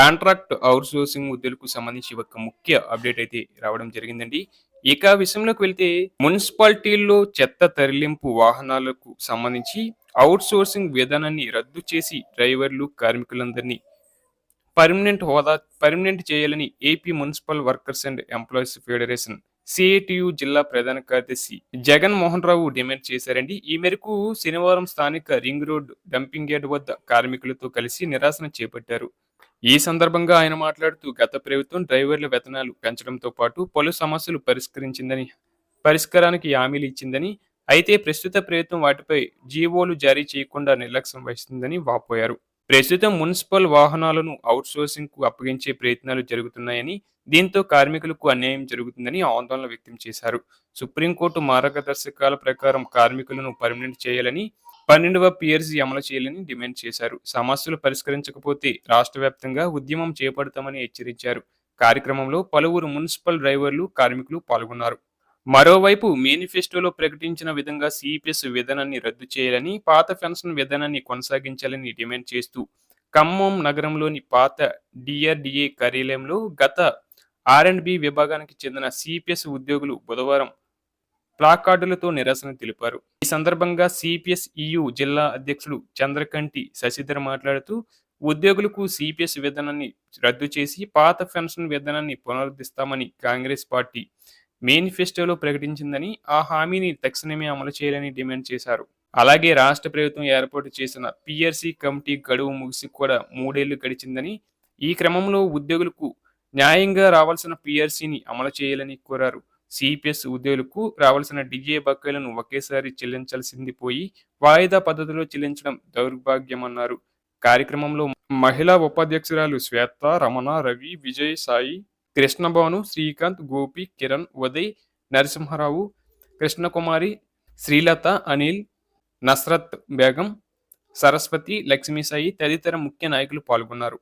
Contract outsourcing ఉద్యోగులకు సంబంధించి ఒక ముఖ్య అప్డేట్ అయితే రావడం జరిగిందండి. ఇక విషయంలోకి వెళ్తే మున్సిపాలిటీల్లో చెత్త తరలింపు వాహనాలకు సంబంధించి అవుట్‌సోర్సింగ్ విధానాన్ని రద్దు చేసి డ్రైవర్లు, కార్మికులందరినీ పర్మనెంట్ చేయాలని AP municipal workers and employees federation CITU జిల్లా ప్రధాన కార్యదర్శి జగన్ మోహన్ రావు డిమాండ్ చేశారండి. ఈ మేరకు శనివారం స్థానిక రింగ్ రోడ్ డంపింగ్ యార్డ్ వద్ద కార్మికులతో కలిసి నిరసన చేపట్టారు. ఈ సందర్భంగా ఆయన మాట్లాడుతూ గత ప్రభుత్వం డ్రైవర్ల వేతనాలు పెంచడంతో పాటు పలు సమస్యలు పరిష్కారానికి హామీలు ఇచ్చిందని, అయితే ప్రస్తుత ప్రభుత్వం వాటిపై జీవోలు జారీ చేయకుండా నిర్లక్ష్యం వహిస్తుందని వాపోయారు. ప్రస్తుతం మున్సిపల్ వాహనాలను అవుట్‌సోర్సింగ్‌కు అప్పగించే ప్రయత్నాలు జరుగుతున్నాయని, దీంతో కార్మికులకు అన్యాయం జరుగుతుందని ఆందోళన వ్యక్తం చేశారు. సుప్రీంకోర్టు మార్గదర్శకాల ప్రకారం కార్మికులను పర్మనెంట్ చేయాలని, 12వ పీఆర్సీ అమలు చేయాలని డిమాండ్ చేశారు. సమస్యలు పరిష్కరించకపోతే రాష్ట్ర వ్యాప్తంగా ఉద్యమం చేపడతామని హెచ్చరించారు. కార్యక్రమంలో పలువురు మున్సిపల్ డ్రైవర్లు, కార్మికులు పాల్గొన్నారు. మరోవైపు మేనిఫెస్టోలో ప్రకటించిన విధంగా సిపిఎస్ విధానాన్ని రద్దు చేయాలని, పాత పెన్షన్ విధానాన్ని కొనసాగించాలని డిమాండ్ చేస్తూ ఖమ్మం నగరంలోని పాత డిఆర్డీఏ కార్యాలయంలో గత ఆర్&బి విభాగానికి చెందిన సిపిఎస్ ఉద్యోగులు బుధవారం ప్లాకార్డులతో నిరసన తెలిపారు. ఈ సందర్భంగా సిపిఎస్ ఈయు జిల్లా అధ్యక్షుడు చంద్రకంటి శశిధర్ మాట్లాడుతూ ఉద్యోగులకు సిపిఎస్ విధానాన్ని రద్దు చేసి పాత పెన్షన్ విధానాన్ని పునరుద్ధరిస్తామని కాంగ్రెస్ పార్టీ మేనిఫెస్టోలో ప్రకటించిందని, ఆ హామీని తక్షణమే అమలు చేయాలని డిమాండ్ చేశారు. అలాగే రాష్ట్ర ప్రభుత్వం ఏర్పాటు చేసిన పీఆర్సీ కమిటీ గడువు ముగిసి కూడా 3 ఏళ్లు గడిచిందని, ఈ క్రమంలో ఉద్యోగులకు న్యాయంగా రావాల్సిన పీఆర్సీని అమలు చేయాలని కోరారు. సిపిఎస్ ఉద్యోగులకు రావాల్సిన డిఏ బకాయిలను ఒకేసారి చెల్లించాల్సింది పోయి వాయిదా పద్ధతిలో చెల్లించడం దౌర్భాగ్యమన్నారు. కార్యక్రమంలో మహిళా ఉపాధ్యక్షురాలు శ్వేత, రమణ, రవి, విజయ్, సాయి, కృష్ణభాను, శ్రీకాంత్, గోపి, కిరణ్, ఉదయ్, నరసింహారావు, కృష్ణకుమారి, శ్రీలత, అనిల్, నస్రత్ బేగం, సరస్వతి, లక్ష్మీసాయి తదితర ముఖ్య నాయకులు పాల్గొన్నారు.